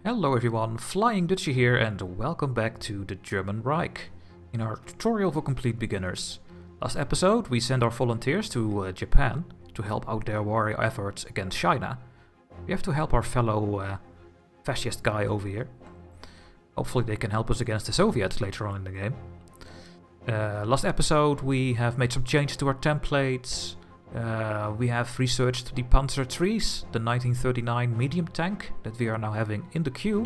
Hello everyone, Flying Dutchie here and welcome back to the German Reich in our tutorial for complete beginners. Last episode we sent our volunteers to Japan to help out their war efforts against China. We have to help our fellow fascist guy over here. Hopefully they can help us against the Soviets later on in the game. Last episode we have made some changes to our templates. We have researched the Panzer IIIs, the 1939 medium tank that we are now having in the queue.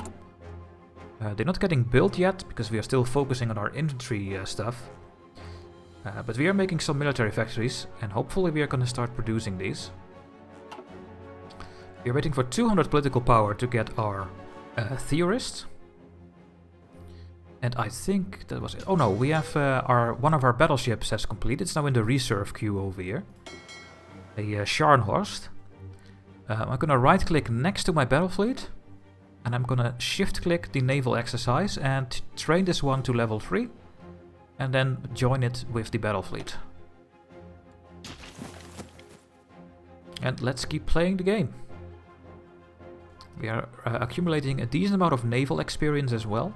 They're not getting built yet because we are still focusing on our infantry stuff. But we are making some military factories and hopefully we are going to start producing these. We are waiting for 200 political power to get our theorist. And I think that was it. Oh no, we have one of our battleships has completed. It's now in the reserve queue over here. A Scharnhorst. I'm gonna right click next to my battle fleet and I'm gonna shift click the naval exercise and train this one to level 3 and then join it with the battle fleet. And let's keep playing the game. We are accumulating a decent amount of naval experience as well.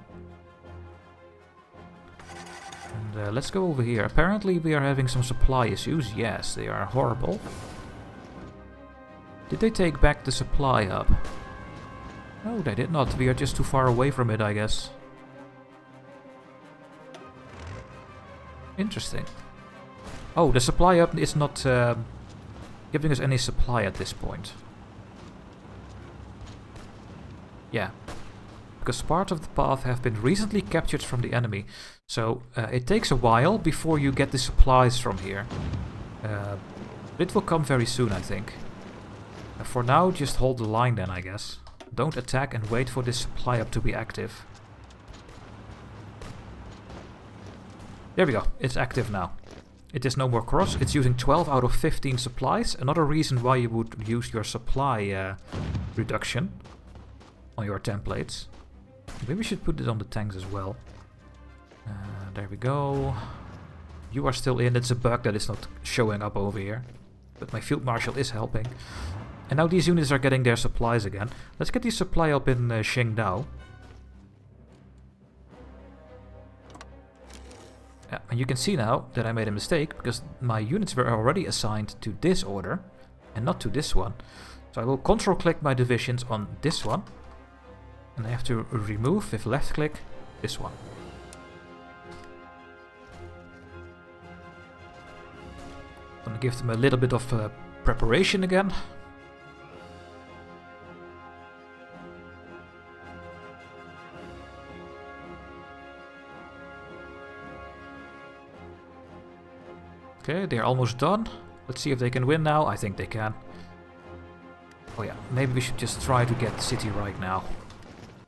And let's go over here. Apparently we are having some supply issues. Yes, they are horrible. Did they take back the supply hub? No, they did not. We are just too far away from it, I guess. Interesting. Oh, the supply hub is not giving us any supply at this point. Yeah. Because parts of the path have been recently captured from the enemy. So it takes a while before you get the supplies from here. It will come very soon, I think. For now, just hold the line then, I guess. Don't attack and wait for this supply hub to be active. There we go, it's active now. It is no more cross, it's using 12 out of 15 supplies. Another reason why you would use your supply reduction on your templates. Maybe we should put it on the tanks as well. There we go. You are still in. It's a bug that is not showing up over here. But my field marshal is helping. And now these units are getting their supplies again. Let's get the supply up in Qingdao. Yeah, and you can see now that I made a mistake because my units were already assigned to this order and not to this one. So I will control click my divisions on this one. And I have to remove with left click this one. Gonna give them a little bit of preparation again. Okay, they're almost done. Let's see if they can win now. I think they can. Oh yeah, maybe we should just try to get the city right now.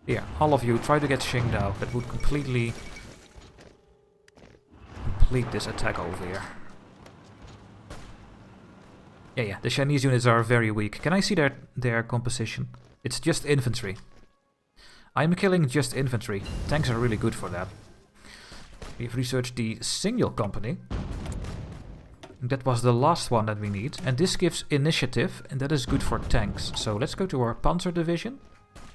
Here, all of you, try to get Qingdao. That would complete this attack over here. Yeah, the Chinese units are very weak. Can I see their composition? It's just infantry. I'm killing just infantry. Tanks are really good for that. We've researched the Signal Company. That was the last one that we need. And this gives initiative, and that is good for tanks. So let's go to our Panzer division.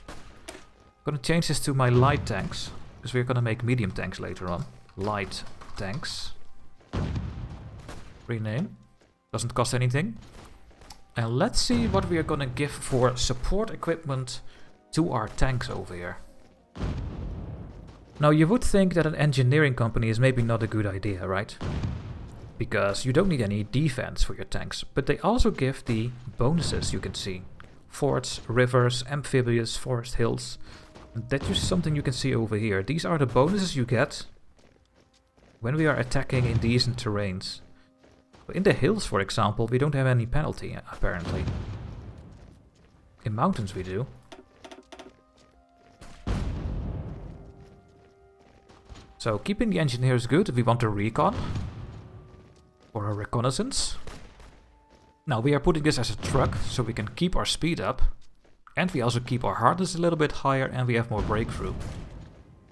I'm gonna change this to my light tanks, because we're gonna make medium tanks later on. Light tanks. Rename. Doesn't cost anything. And let's see what we are gonna give for support equipment to our tanks over here. Now you would think that an engineering company is maybe not a good idea, right? Because you don't need any defense for your tanks, but they also give the bonuses you can see. Forts, rivers, amphibious, forest hills. That is something you can see over here. These are the bonuses you get when we are attacking in decent terrains. In the hills, for example, we don't have any penalty, apparently. In mountains we do. So keeping the engineers good, we want a recon. Or a reconnaissance. Now we are putting this as a truck, so we can keep our speed up. And we also keep our hardness a little bit higher and we have more breakthrough.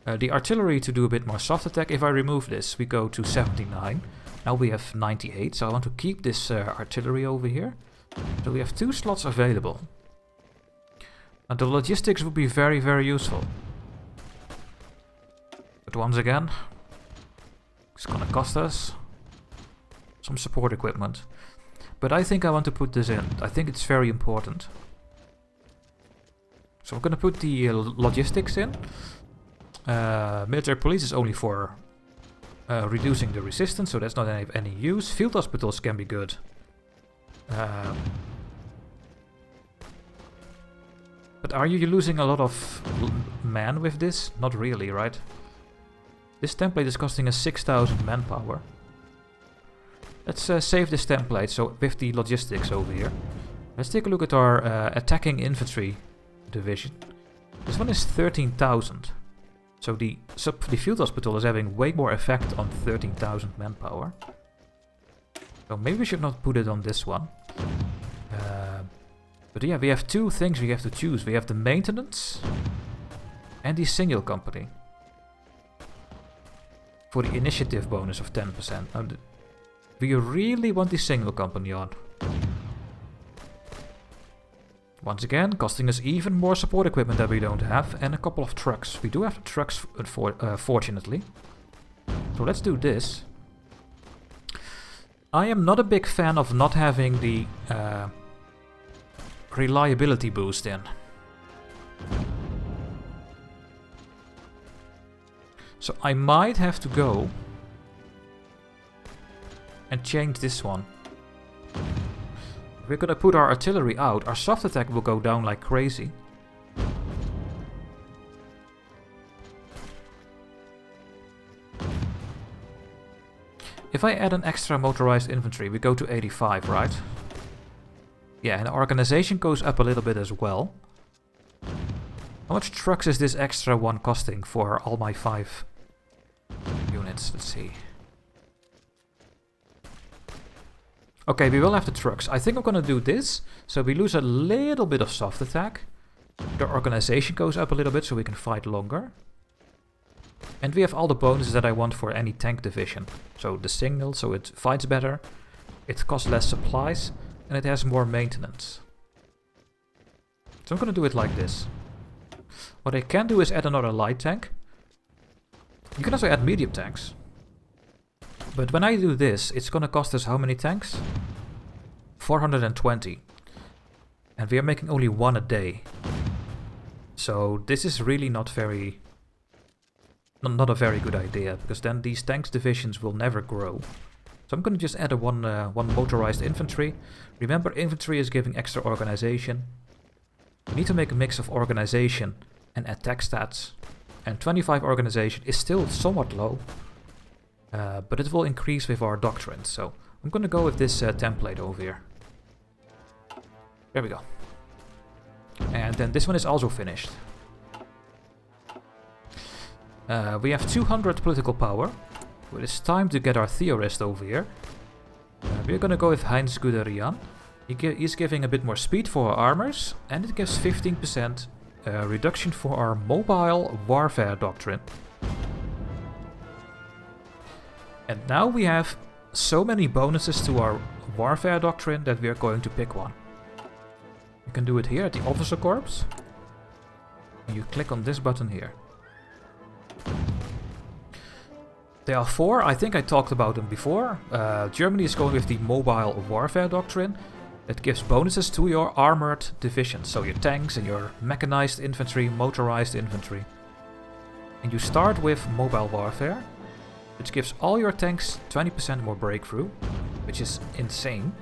The artillery to do a bit more soft attack. If I remove this, we go to 79. Now we have 98, so I want to keep this artillery over here. So we have 2 slots available. And the logistics would be very, very useful. But once again, it's gonna cost us some support equipment. But I think I want to put this in. I think it's very important. So I'm gonna put the logistics in. Military police is only for reducing the resistance, so that's not any use. Field hospitals can be good. But are you losing a lot of men with this? Not really, right? This template is costing us 6,000 manpower. Let's save this template, so with the logistics over here. Let's take a look at our attacking infantry division. This one is 13,000. So the field hospital is having way more effect on 13,000 manpower. So maybe we should not put it on this one. But yeah, we have two things we have to choose. We have the maintenance and the single company. For the initiative bonus of 10%. Now, do you really want the single company on? Once again, costing us even more support equipment that we don't have, and a couple of trucks. We do have trucks, fortunately. So let's do this. I am not a big fan of not having the reliability boost in. So I might have to go and change this one. We're gonna put our artillery out. Our soft attack will go down like crazy. If I add an extra motorized infantry, we go to 85, right? Yeah, and organization goes up a little bit as well. How much trucks is this extra one costing for all my 5 units? Let's see. Okay, we will have the trucks. I think I'm gonna do this, so we lose a little bit of soft attack. The organization goes up a little bit so we can fight longer. And we have all the bonuses that I want for any tank division. So the signal, so it fights better, it costs less supplies, and it has more maintenance. So I'm gonna do it like this. What I can do is add another light tank. You can also add medium tanks. But when I do this, it's gonna cost us how many tanks? 420. And we are making only one a day. So this is really not a very good idea, because then these tanks divisions will never grow. So I'm gonna just add one motorized infantry. Remember, infantry is giving extra organization. We need to make a mix of organization and attack stats. And 25 organization is still somewhat low. But it will increase with our doctrine. So I'm gonna go with this template over here. There we go. And then this one is also finished. We have 200 political power. But it's time to get our theorist over here. We're gonna go with Heinz Guderian. He's giving a bit more speed for our armors. And it gives 15% reduction for our mobile warfare doctrine. And now we have so many bonuses to our warfare doctrine that we are going to pick one. You can do it here at the officer corps. And you click on this button here. There are 4, I think I talked about them before. Germany is going with the mobile warfare doctrine. It gives bonuses to your armored divisions, so your tanks and your mechanized infantry, motorized infantry. And you start with mobile warfare, which gives all your tanks 20% more breakthrough, which is insane,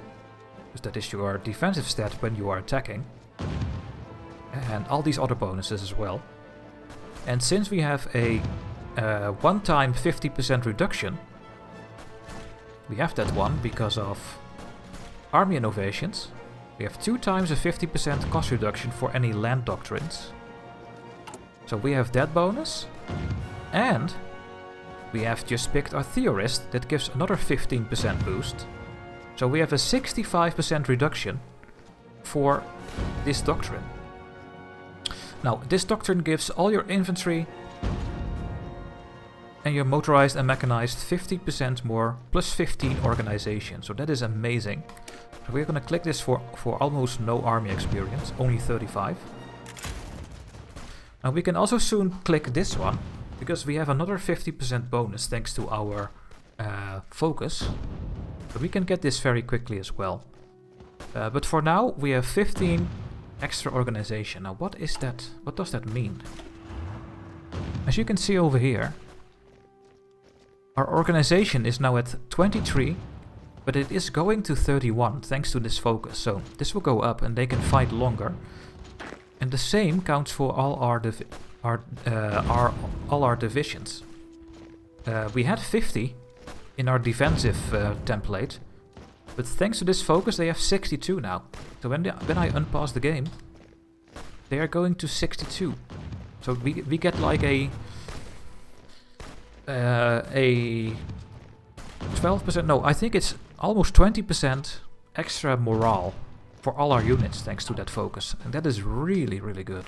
because that is your defensive stat when you are attacking. And all these other bonuses as well. And since we have a one-time 50% reduction, we have that one because of army innovations. We have 2 times a 50% cost reduction for any land doctrines. So we have that bonus, and we have just picked our theorist that gives another 15% boost. So we have a 65% reduction for this doctrine. Now, this doctrine gives all your infantry and your motorized and mechanized 50% more, plus 15 organization. So that is amazing. So we're gonna click this for almost no army experience, only 35. Now we can also soon click this one, because we have another 50% bonus thanks to our focus. So we can get this very quickly as well. But for now, we have 15 extra organization. Now what is that? What does that mean? As you can see over here, our organization is now at 23, but it is going to 31 thanks to this focus. So this will go up and they can fight longer. And the same counts for all our divisions. We had 50 in our defensive template, but thanks to this focus they have 62 now. So when I unpause the game, they are going to 62. So we get like a 12%, no, I think it's almost 20% extra morale for all our units thanks to that focus. And that is really, really good.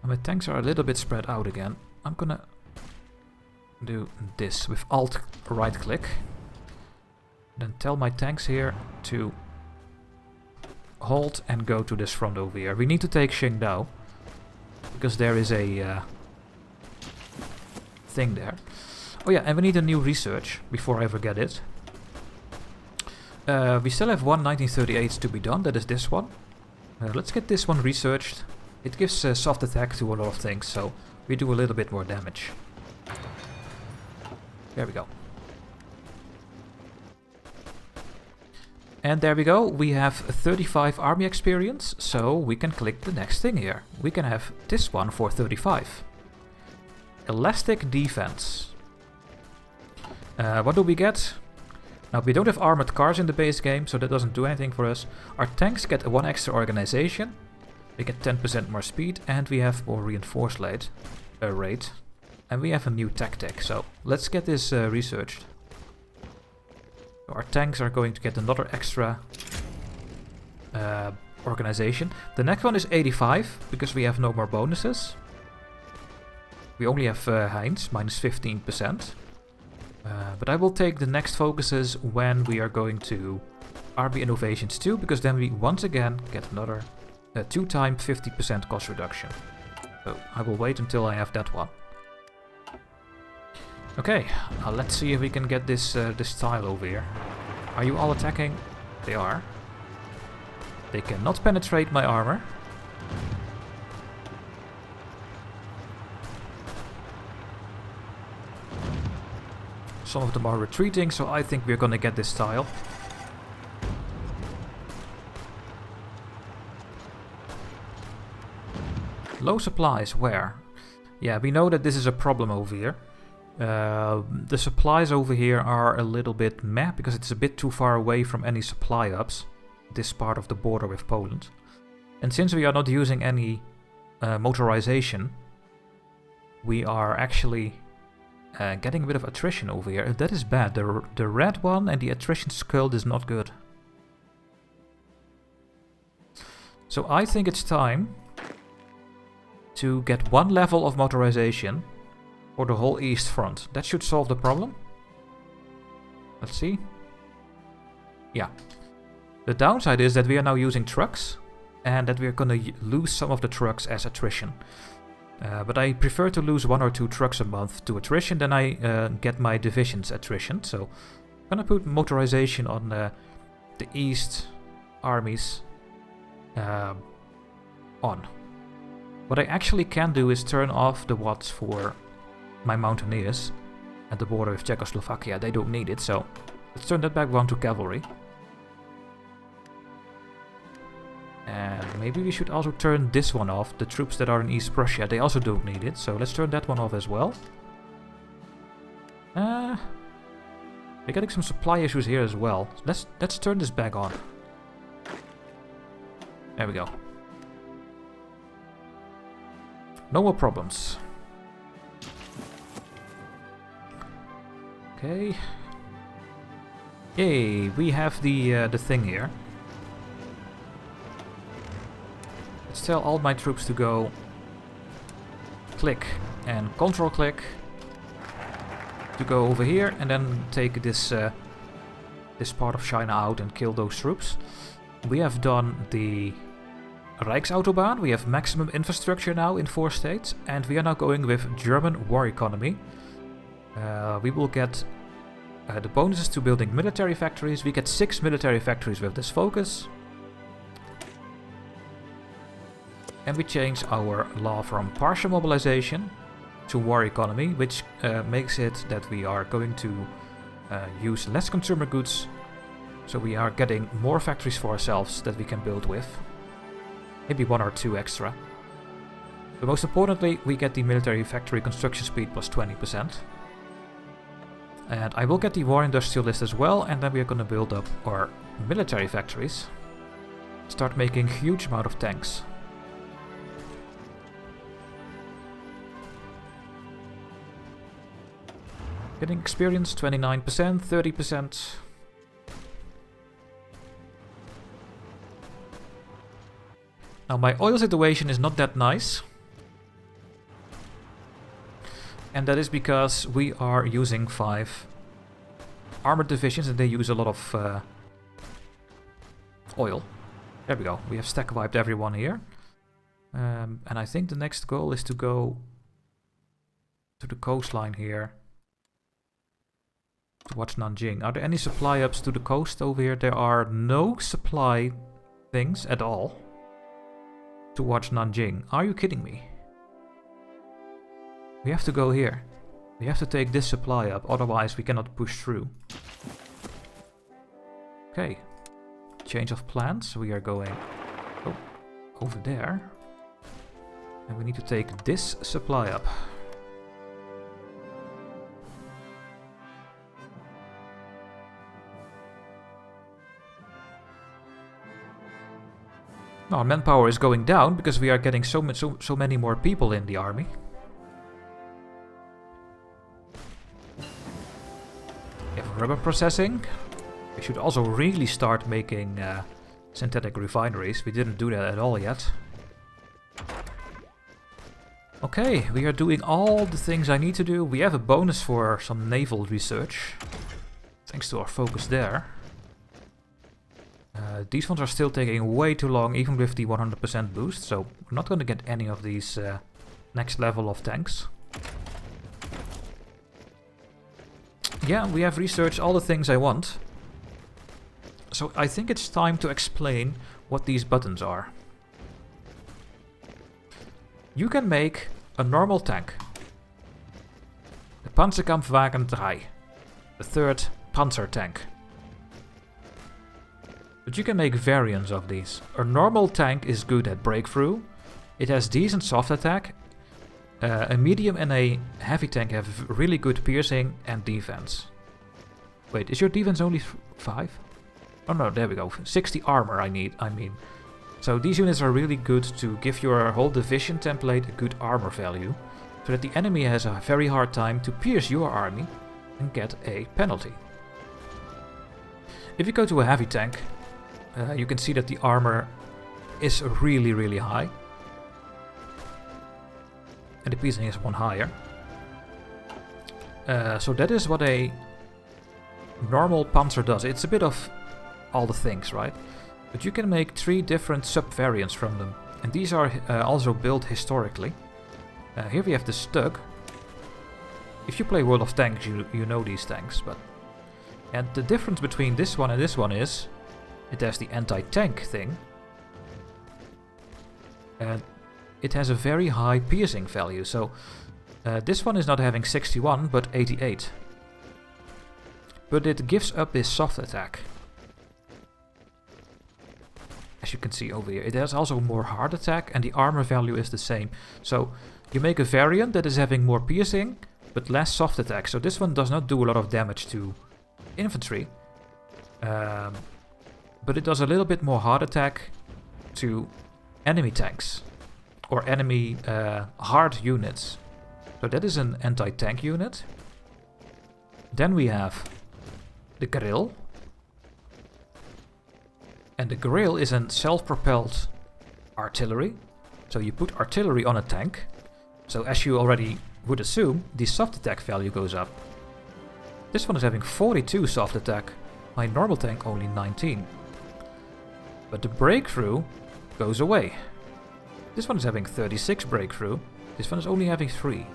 My tanks are a little bit spread out again. I'm gonna do this with Alt right click. Then tell my tanks here to halt and go to this front over here. We need to take Qingdao, because there is a thing there. Oh yeah, and we need a new research before I forget it. We still have one 1938s to be done, that is this one. Let's get this one researched. It gives soft attack to a lot of things, so we do a little bit more damage. There we go. And there we go, we have 35 army experience, so we can click the next thing here. We can have this one for 35. Elastic defense. What do we get? Now we don't have armored cars in the base game, so that doesn't do anything for us. Our tanks get one extra organization. We get 10% more speed, and we have more reinforced rate. And we have a new tactic, so let's get this researched. Our tanks are going to get another extra organization. The next one is 85, because we have no more bonuses. We only have Heinz, minus 15%. But I will take the next focuses when we are going to Army Innovations 2, because then we once again get another 2 times 50% cost reduction. So I will wait until I have that one. Okay, let's see if we can get this tile over here. Are you all attacking? They are. They cannot penetrate my armor. Some of them are retreating, so I think we're gonna get this tile. Low supplies, where? Yeah, we know that this is a problem over here. The supplies over here are a little bit meh, because it's a bit too far away from any supply hubs, this part of the border with Poland. And since we are not using any motorization, we are actually getting a bit of attrition over here, and that is bad. The red one and the attrition skull is not good. So I think it's time to get one level of motorization for the whole east front. That should solve the problem. Let's see. Yeah. The downside is that we are now using trucks, and that we are gonna lose some of the trucks as attrition. But I prefer to lose 1 or 2 trucks a month to attrition than I get my divisions attrition. So I'm gonna put motorization on the east armies on. What I actually can do is turn off the watts for my mountaineers at the border with Czechoslovakia. They don't need it, so let's turn that back on to cavalry. And maybe we should also turn this one off. The troops that are in East Prussia, they also don't need it, so let's turn that one off as well. We're getting some supply issues here as well. Let's turn this back on. There we go. No more problems. Okay. Yay, we have the thing here. Let's tell all my troops to go click and control click to go over here, and then take this this part of China out and kill those troops. We have done the Rijksautobahn. We have maximum infrastructure now in 4 states. And we are now going with German war economy. We will get the bonuses to building military factories. We get 6 military factories with this focus. And we change our law from partial mobilization to war economy, which makes it that we are going to use less consumer goods. So we are getting more factories for ourselves that we can build with. Maybe 1 or 2 extra. But most importantly, we get the military factory construction speed plus 20%. And I will get the war industrialist as well, and then we are going to build up our military factories. Start making huge amount of tanks. Getting experience 29%, 30%. Now my oil situation is not that nice. And that is because we are using 5 armored divisions and they use a lot of oil. There we go. We have stack wiped everyone here. And I think the next goal is to go to the coastline here. Towards Nanjing. Are there any supply ups to the coast over here? There are no supply things at all towards Nanjing. Are you kidding me? We have to go here. We have to take this supply up, otherwise we cannot push through. Okay. Change of plans. We are going over there. And we need to take this supply up. Our manpower is going down because we are getting so many more people in the army. We have rubber processing. We should also really start making synthetic refineries. We didn't do that at all yet. Okay, we are doing all the things I need to do. We have a bonus for some naval research, thanks to our focus there. These ones are still taking way too long, even with the 100% boost, so we're not going to get any of these next level of tanks. Yeah, we have researched all the things I want. So I think it's time to explain what these buttons are. You can make a normal tank. The Panzerkampfwagen 3. The 3rd Panzer tank. But you can make variants of these. A normal tank is good at breakthrough. It has decent soft attack. A medium and a heavy tank have really good piercing and defense. Wait, is your defense only 5? Oh no, there we go. 60 armor I mean. So these units are really good to give your whole division template a good armor value. So that the enemy has a very hard time to pierce your army and get a penalty. If you go to a heavy tank, you can see that the armor is really high. And the piercing is 1 higher. So that is what a normal panzer does. It's a bit of all the things, right? But you can make 3 different sub-variants from them. And these are also built historically. Here we have the Stug. If you play World of Tanks, you know these tanks. And the difference between this one and this one is it has the anti-tank thing. And it has a very high piercing value. So this one is not having 61, but 88. But it gives up this soft attack. As you can see over here. It has also more hard attack and the armor value is the same. So you make a variant that is having more piercing, but less soft attack. So this one does not do a lot of damage to infantry. But it does a little bit more hard attack to enemy tanks. Or enemy hard units. So that is an anti-tank unit. Then we have the Grill. And the Grill is a self-propelled artillery. So you put artillery on a tank. So as you already would assume, the soft attack value goes up. This one is having 42 soft attack. My normal tank only 19. But the breakthrough goes away. This one is having 36 breakthrough. This one is only having 3.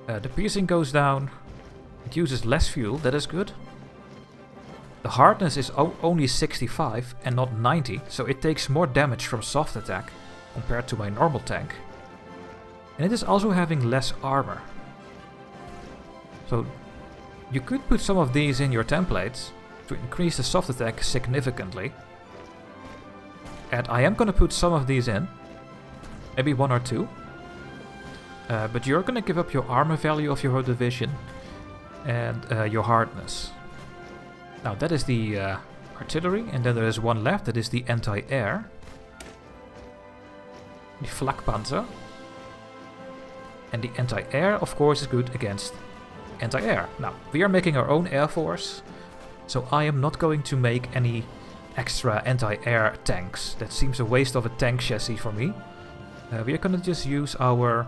The piercing goes down. It uses less fuel, that is good. The hardness is only 65 and not 90, so it takes more damage from soft attack compared to my normal tank. And it is also having less armor. So you could put some of these in your templates to increase the soft attack significantly. And I am gonna put some of these in. Maybe 1 or 2. But you're gonna give up your armor value of your whole division and your hardness. Now that is the artillery, and then there is one left, that is the anti-air. The Flakpanzer. And the anti-air, of course, is good against anti-air. Now, we are making our own air force, so I am not going to make any extra anti-air tanks. That seems a waste of a tank chassis for me. We are gonna just use our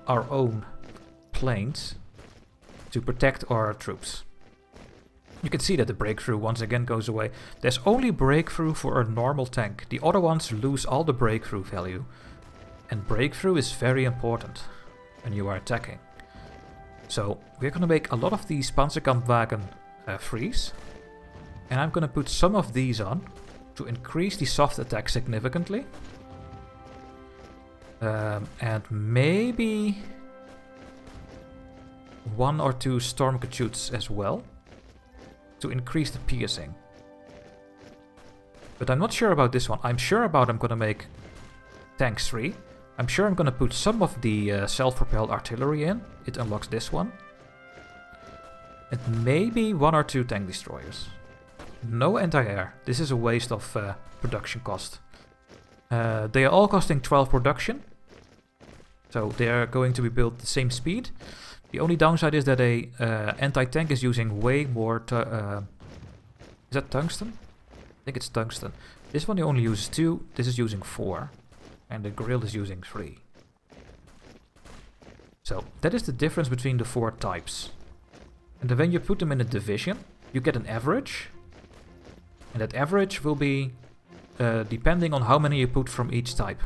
own planes to protect our troops. You can see that the breakthrough once again goes away. There's only breakthrough for a normal tank. The other ones lose all the breakthrough value. And breakthrough is very important when you are attacking. So we're gonna make a lot of these Panzerkampfwagen freeze. And I'm gonna put some of these on to increase the soft attack significantly. And maybe 1 or 2 Stormkajüts as well, to increase the piercing. But I'm not sure about this one. I'm sure about I'm gonna make tanks 3. I'm sure I'm gonna put some of the self-propelled artillery in. It unlocks this one. And maybe 1 or 2 tank destroyers. No anti-air. This is a waste of production cost. They are all costing 12 production. So they are going to be built the same speed. The only downside is that a anti-tank is using way more... is that tungsten? I think it's tungsten. This one only uses 2, this is using 4. And the grill is using 3. So that is the difference between the 4 types. And then when you put them in a division, you get an average. And that average will be depending on how many you put from each type.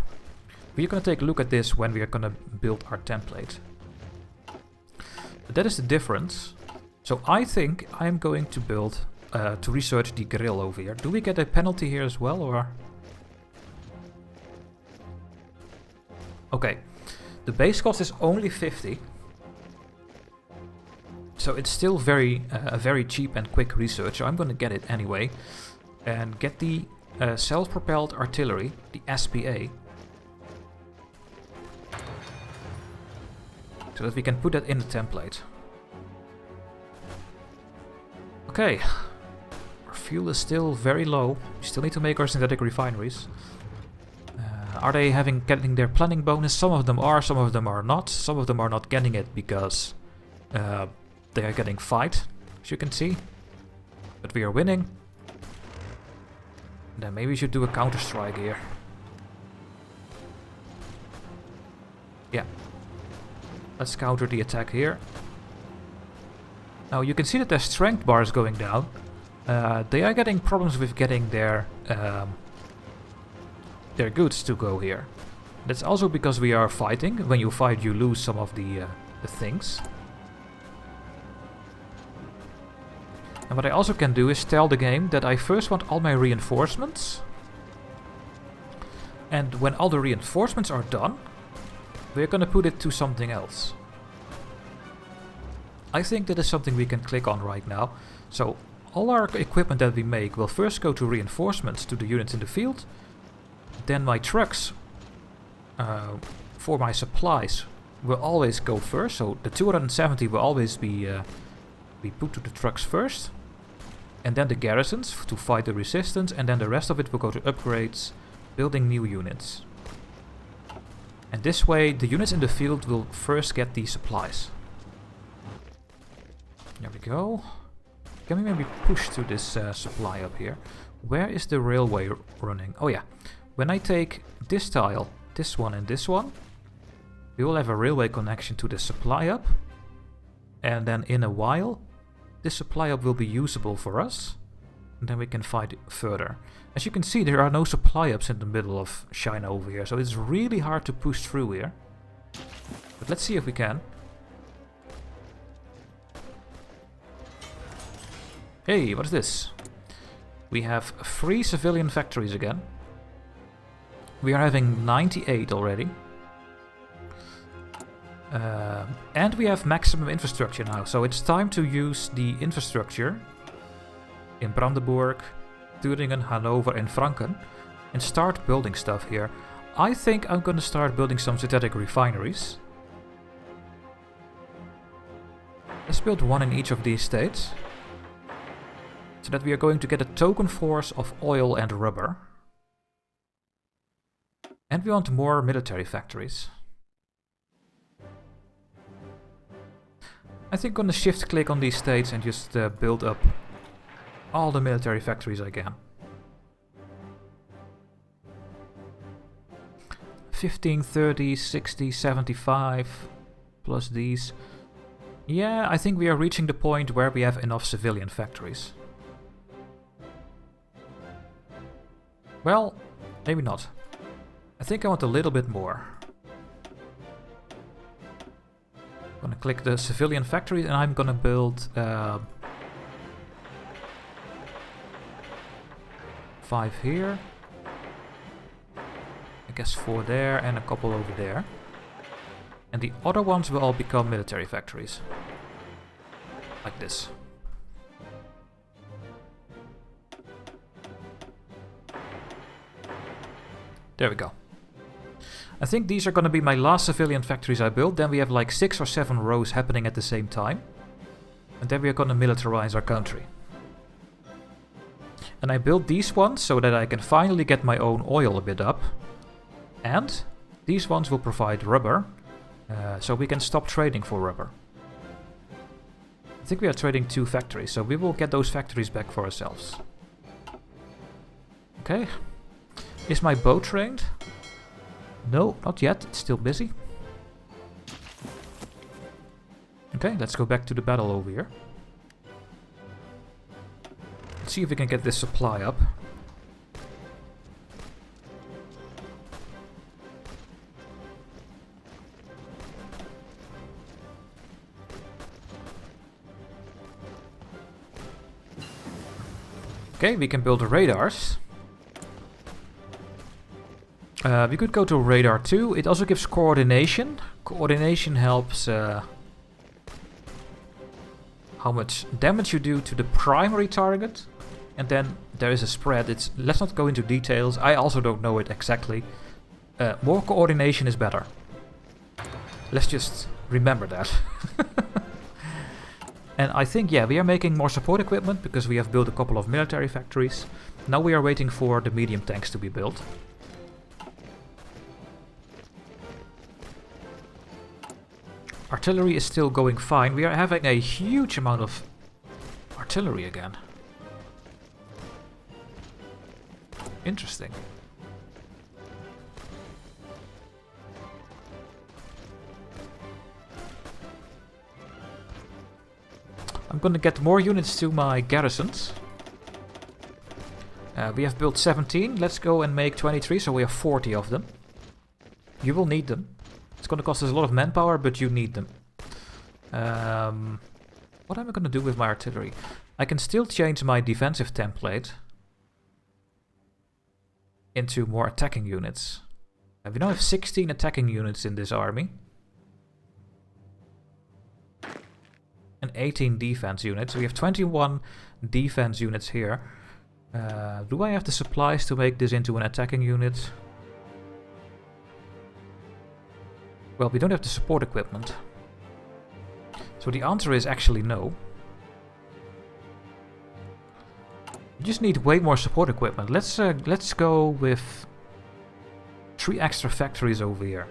We're going to take a look at this when we are going to build our template. But that is the difference. So I think I'm going to build, to research the grill over here. Do we get a penalty here as well, or? Okay, the base cost is only 50. So it's still a very cheap and quick research, so I'm going to get it anyway. And get the self-propelled artillery, the SPA. So that we can put that in the template. Okay, our fuel is still very low. We still need to make our synthetic refineries. Are they getting their planning bonus? Some of them are, some of them are not. Some of them are not getting it because they are getting fight, as you can see. But we are winning. Then maybe we should do a counter-strike here. Yeah. Let's counter the attack here. Now you can see that their strength bar is going down. They are getting problems with getting their goods to go here. That's also because we are fighting. When you fight, you lose some of the things. And what I also can do is tell the game that I first want all my reinforcements. And when all the reinforcements are done, we're gonna put it to something else. I think that is something we can click on right now. So all our equipment that we make will first go to reinforcements to the units in the field. Then my trucks for my supplies will always go first. So the 270 will always be put to the trucks first. And then the garrisons to fight the resistance. And then the rest of it will go to upgrades, building new units. And this way the units in the field will first get the supplies. There we go. Can we maybe push to this supply up here? Where is the railway running? Oh yeah. When I take this tile, this one and this one, we will have a railway connection to the supply hub. And then in a while, this supply hub will be usable for us. and then we can fight further. As you can see, there are no supply ups in the middle of China over here, so it's really hard to push through here. But let's see if we can. Hey, what is this? We have 3 civilian factories again. We are having 98 already. And we have maximum infrastructure now, so it's time to use the infrastructure in Brandenburg, Thüringen, Hanover and Franken and start building stuff here. I think I'm gonna start building some synthetic refineries. Let's build one in each of these states, so that we are going to get a token force of oil and rubber. And we want more military factories. I think I'm gonna shift click on these states and just build up all the military factories I can. 15, 30, 60, 75 plus these. Yeah, I think we are reaching the point where we have enough civilian factories. Well, maybe not. I think I want a little bit more. I'm gonna click the civilian factories and I'm gonna build 5 here. I guess 4 there and a couple over there. And the other ones will all become military factories. Like this. There we go. I think these are going to be my last civilian factories I build. Then we have like 6 or 7 rows happening at the same time. And then we are going to militarize our country. And I built these ones so that I can finally get my own oil a bit up. And these ones will provide rubber. So we can stop trading for rubber. I think we are trading 2 factories, so we will get those factories back for ourselves. Okay. Is my boat trained? No, not yet. It's still busy. Okay, let's go back to the battle over here. Let's see if we can get this supply up. Okay, we can build radars. We could go to radar 2. It also gives coordination. Coordination helps how much damage you do to the primary target. And then there is a spread. Let's not go into details. I also don't know it exactly. More coordination is better. Let's just remember that. And I think, yeah, we are making more support equipment because we have built a couple of military factories. Now we are waiting for the medium tanks to be built. Artillery is still going fine. We are having a huge amount of artillery again. Interesting. I'm gonna get more units to my garrisons. We have built 17. Let's go and make 23, so we have 40 of them. You will need them. It's gonna cost us a lot of manpower, but you need them. What am I gonna do with my artillery? I can still change my defensive template into more attacking units. We now have 16 attacking units in this army. And 18 defense units. So we have 21 defense units here. Do I have the supplies to make this into an attacking unit? Well, we don't have the support equipment. So the answer is actually no. We just need way more support equipment. Let's go with 3 extra factories over here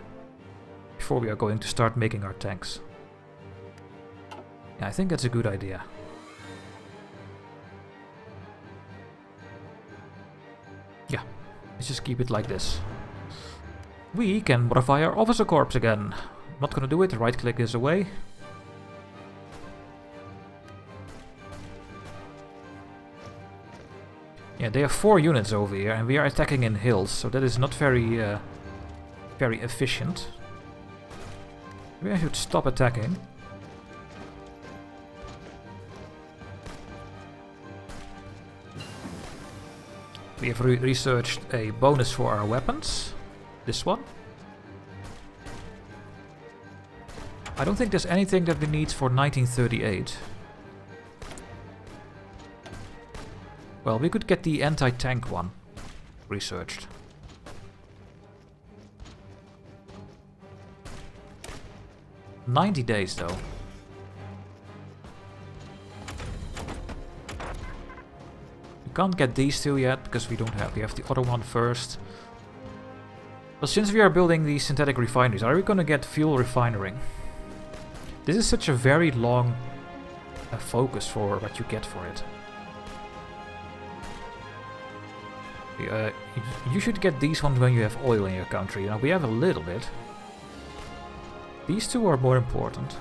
before we are going to start making our tanks. Yeah, I think that's a good idea. Yeah, let's just keep it like this. We can modify our officer corps again. Not gonna do it, right click is away. Yeah, they have 4 units over here, and we are attacking in hills, so that is not very, very efficient. Maybe I should stop attacking. We have researched a bonus for our weapons. This one. I don't think there's anything that we need for 1938. Well, we could get the anti-tank one researched. $90 days though. We can't get these two yet because we don't have. We have the other one first. But since we are building these synthetic refineries, are we gonna get fuel refinery? This is such a very long focus for what you get for it. You should get these ones when you have oil in your country. Now we have a little bit. These two are more important.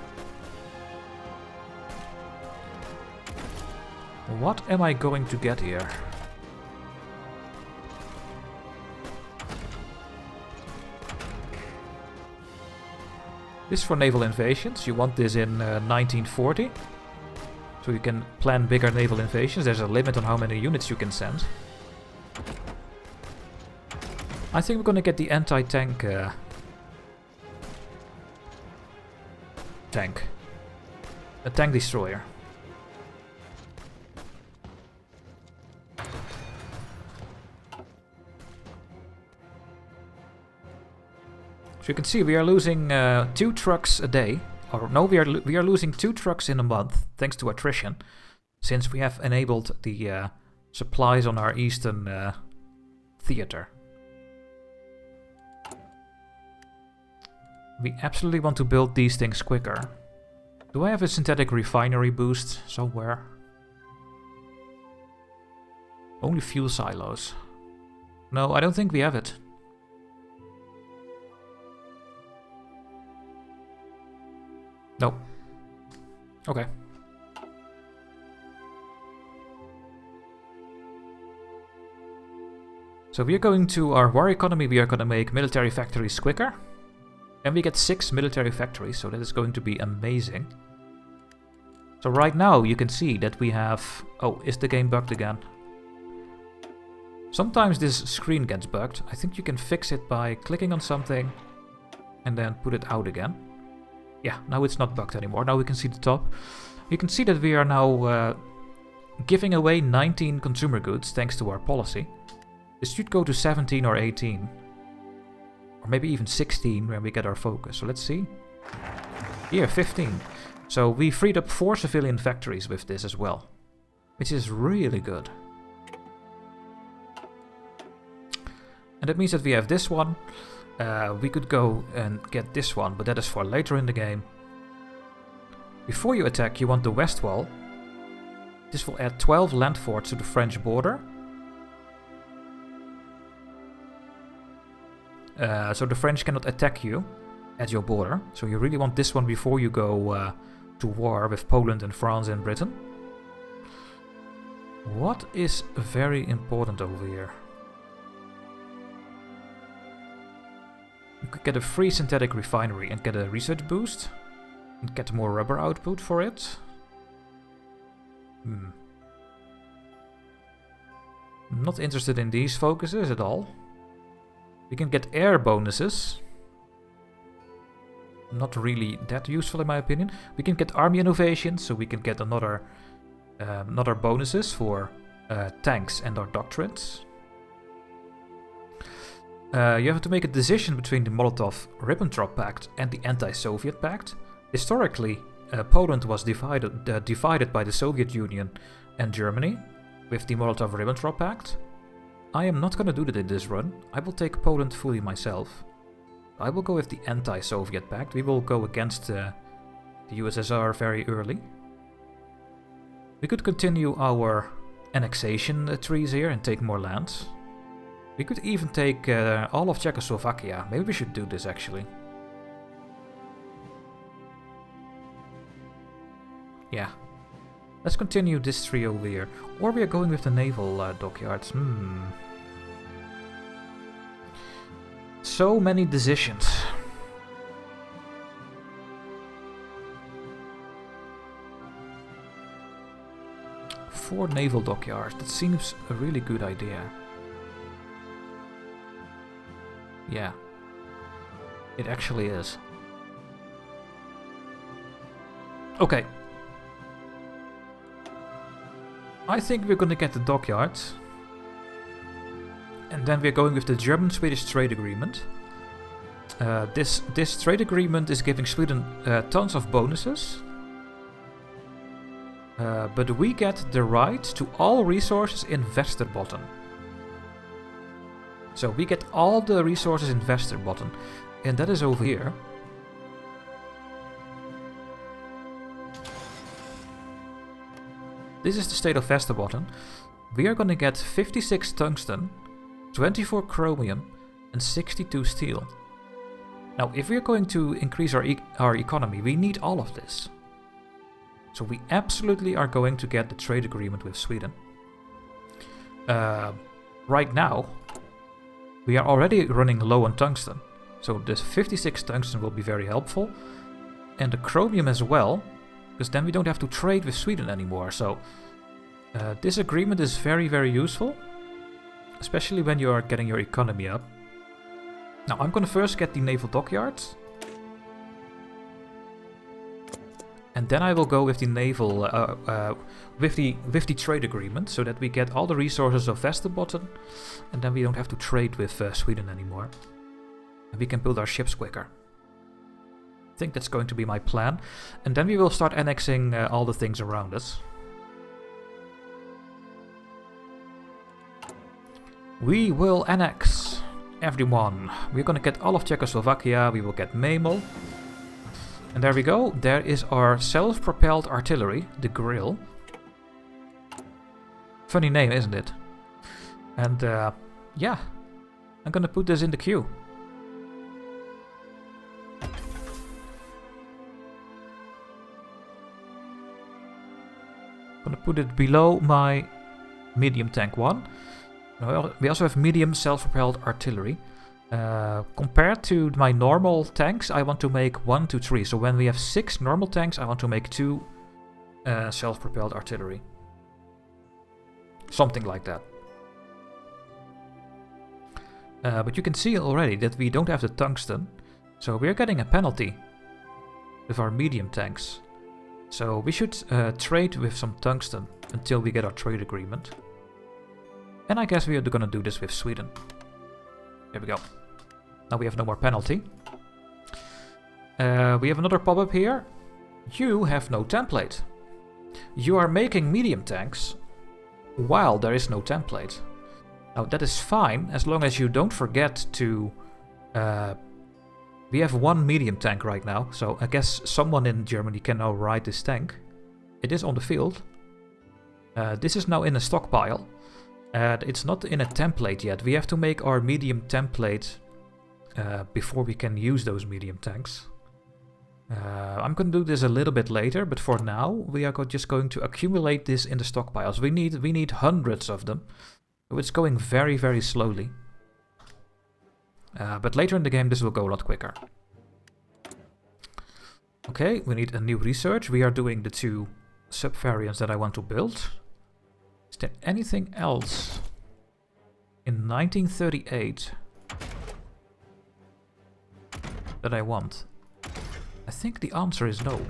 What am I going to get here? This is for naval invasions. You want this in 1940. So you can plan bigger naval invasions. There's a limit on how many units you can send. I think we're gonna get the anti-tank tank. A tank destroyer. So you can see we are losing 2 trucks a day. Or no, we are losing 2 trucks in a month thanks to attrition, since we have enabled the supplies on our eastern theater. We absolutely want to build these things quicker. Do I have a synthetic refinery boost somewhere? Only fuel silos. No, I don't think we have it. No. Okay. So we are going to our war economy, we are going to make military factories quicker. And we get 6 military factories, so that is going to be amazing. So right now you can see that we have... Oh, is the game bugged again? Sometimes this screen gets bugged. I think you can fix it by clicking on something and then put it out again. Yeah, now it's not bugged anymore. Now we can see the top. You can see that we are now giving away 19 consumer goods thanks to our policy. This should go to 17 or 18. Or maybe even 16 when we get our focus. So let's see. Here, 15. So we freed up 4 civilian factories with this as well. Which is really good. And that means that we have this one. We could go and get this one, but that is for later in the game. Before you attack, you want the west wall. This will add 12 land forts to the French border. So the French cannot attack you at your border. So you really want this one before you go to war with Poland and France and Britain. What is very important over here? You could get a free synthetic refinery and get a research boost. And get more rubber output for it. I'm not interested in these focuses at all. We can get air bonuses. Not really that useful in my opinion. We can get army innovations, so we can get another bonuses for tanks and our doctrines. You have to make a decision between the Molotov-Ribbentrop Pact and the Anti-Soviet Pact. Historically, Poland was divided by the Soviet Union and Germany with the Molotov-Ribbentrop Pact. I am not going to do that in this run. I will take Poland fully myself. I will go with the Anti-Soviet Pact. We will go against the USSR very early. We could continue our annexation trees here and take more lands. We could even take all of Czechoslovakia. Maybe we should do this actually. Yeah. Let's continue this tree over here. Or we are going with the naval dockyards. So many decisions. Four naval dockyards. That seems a really good idea. Yeah. It actually is. Okay. I think we're gonna get the dockyards. And then we're going with the German-Swedish trade agreement. This trade agreement is giving Sweden tons of bonuses. But we get the right to all resources in Västerbotten. So we get all the resources in Västerbotten. And that is over here. This is the state of Västerbotten. We are gonna get 56 tungsten, 24 chromium, and 62 steel. Now, if we are going to increase our economy, we need all of this. So we absolutely are going to get the trade agreement with Sweden. Right now, we are already running low on tungsten. So this 56 tungsten will be very helpful. And the chromium as well, because then we don't have to trade with Sweden anymore. So this agreement is very, very useful. Especially when you are getting your economy up. Now I'm going to first get the naval dockyards. And then I will go with the naval, with the trade agreement, so that we get all the resources of Västerbotten, and then we don't have to trade with Sweden anymore. And we can build our ships quicker. I think that's going to be my plan. And then we will start annexing all the things around us. We will annex everyone. We're gonna get all of Czechoslovakia, we will get Memel. And there we go, there is our self-propelled artillery, the Grill. Funny name, isn't it? And yeah, I'm gonna put this in the queue. Gonna put it below my medium tank 1. We also have medium self-propelled artillery. Compared to my normal tanks, I want to make 1 to 3. So when we have 6 normal tanks, I want to make 2 self-propelled artillery. Something like that. But you can see already that we don't have the tungsten. So we're getting a penalty with our medium tanks. So we should trade with some tungsten until we get our trade agreement. And I guess we are gonna do this with Sweden. There we go. Now we have no more penalty. We have another pop-up here. You have no template. You are making medium tanks while there is no template. Now that is fine as long as you don't forget to... we have 1 medium tank right now, so I guess someone in Germany can now ride this tank. It is on the field. This is now in a stockpile. It's not in a template yet. We have to make our medium template before we can use those medium tanks. I'm going to do this a little bit later, but for now we are just going to accumulate this in the stockpiles. We need hundreds of them, so it's going very, very slowly. But later in the game this will go a lot quicker. Okay, we need a new research. We are doing the 2 sub-variants that I want to build. Is there anything else in 1938 that I want? I think the answer is no.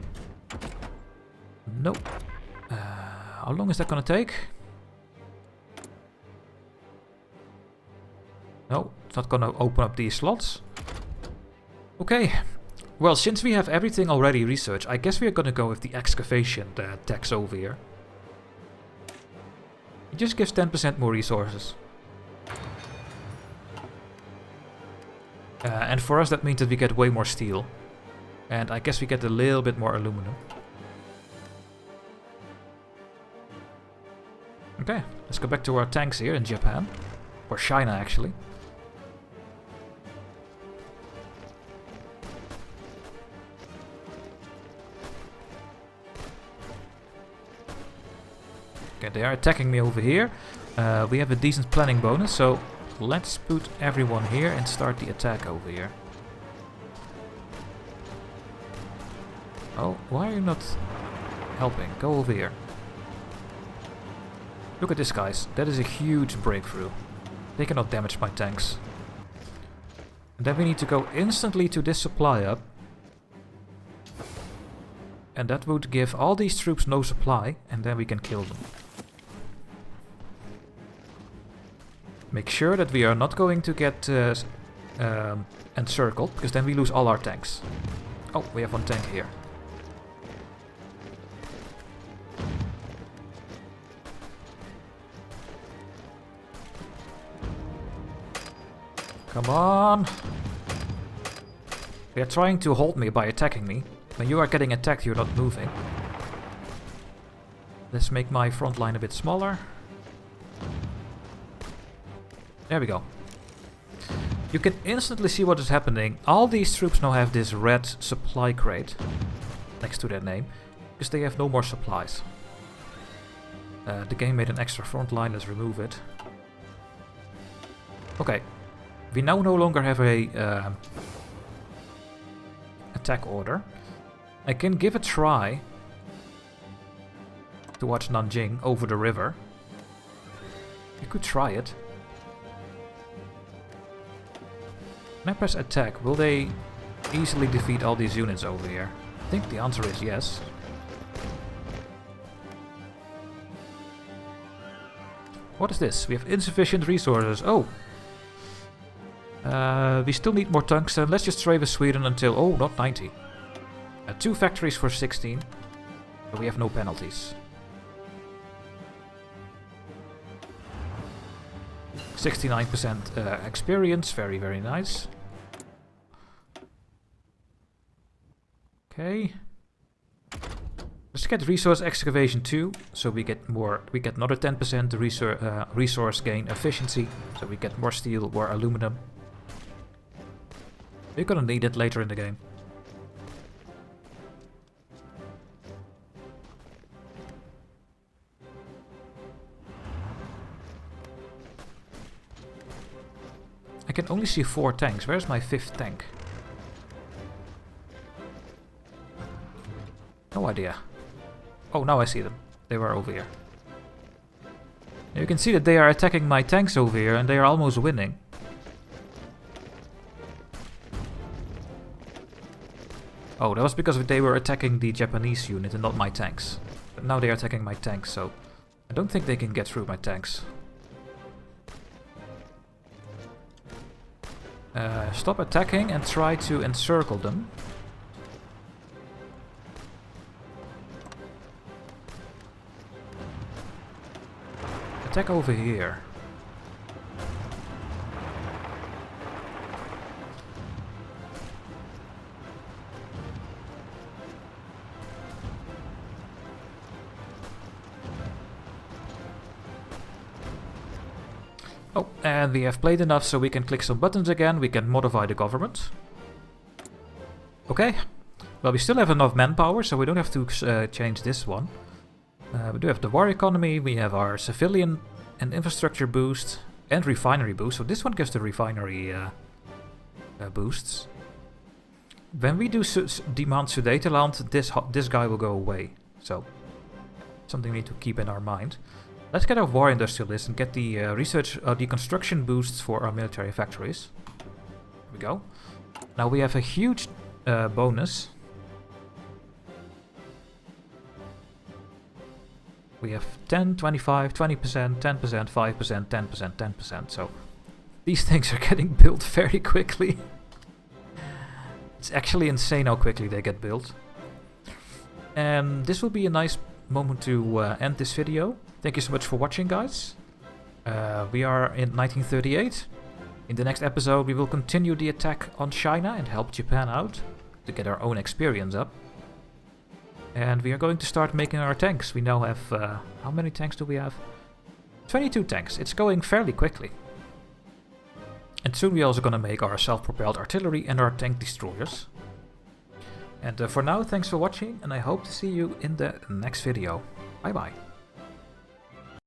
Nope. How long is that gonna take? No, it's not gonna open up these slots. Okay. Well, since we have everything already researched, I guess we are gonna go with the excavation tax over here. It just gives 10% more resources. And for us that means that we get way more steel. And I guess we get a little bit more aluminum. Okay, let's go back to our tanks here in Japan. Or China actually. Okay, they are attacking me over here. We have a decent planning bonus, so let's put everyone here and start the attack over here. Oh, why are you not helping? Go over here. Look at this, guys. That is a huge breakthrough. They cannot damage my tanks. And then we need to go instantly to this supply hub. And that would give all these troops no supply, and then we can kill them. Make sure that we are not going to get encircled, because then we lose all our tanks. Oh, we have one tank here. Come on! They are trying to hold me by attacking me. When you are getting attacked, you're not moving. Let's make my front line a bit smaller. There we go. You can instantly see what is happening. All these troops now have this red supply crate next to their name, because they have no more supplies. The game made an extra front line, let's remove it. Okay. We now no longer have a attack order. I can give a try towards Nanjing over the river. You could try it. When I press attack, will they easily defeat all these units over here? I think the answer is yes. What is this? We have insufficient resources. Oh! We still need more tungsten. Let's just trade with Sweden until... Oh, not 90. 2 factories for 16. But we have no penalties. 69% experience. Very, very nice. Okay. Let's get resource excavation 2. So we get more... We get another 10% resource gain efficiency. So we get more steel, more aluminum. We're gonna need it later in the game. I can only see 4 tanks. Where's my 5th tank? No idea. Oh, now I see them. They were over here. You can see that they are attacking my tanks over here and they are almost winning. Oh, that was because they were attacking the Japanese unit and not my tanks. But now they are attacking my tanks, so I don't think they can get through my tanks. Stop attacking and try to encircle them. Attack over here. Oh, and we have played enough so we can click some buttons again. We can modify the government. Okay. Well, we still have enough manpower, so we don't have to change this one. We do have the war economy, we have our civilian and infrastructure boost, and refinery boost. So this one gives the refinery boosts. When we do demand Sudetenland, this guy will go away. So, something we need to keep in our mind. Let's get our war industrialists and get the the construction boosts for our military factories. Here we go. Now we have a huge bonus. We have 10, 25, 20%, 10%, 5%, 10%, 10%. So these things are getting built very quickly. It's actually insane how quickly they get built. And this will be a nice moment to end this video. Thank you so much for watching, guys. We are in 1938. In the next episode, we will continue the attack on China and help Japan out to get our own experience up. And we are going to start making our tanks. We now have... how many tanks do we have? 22 tanks. It's going fairly quickly. And soon we're also going to make our self-propelled artillery and our tank destroyers. And for now, thanks for watching, and I hope to see you in the next video. Bye bye.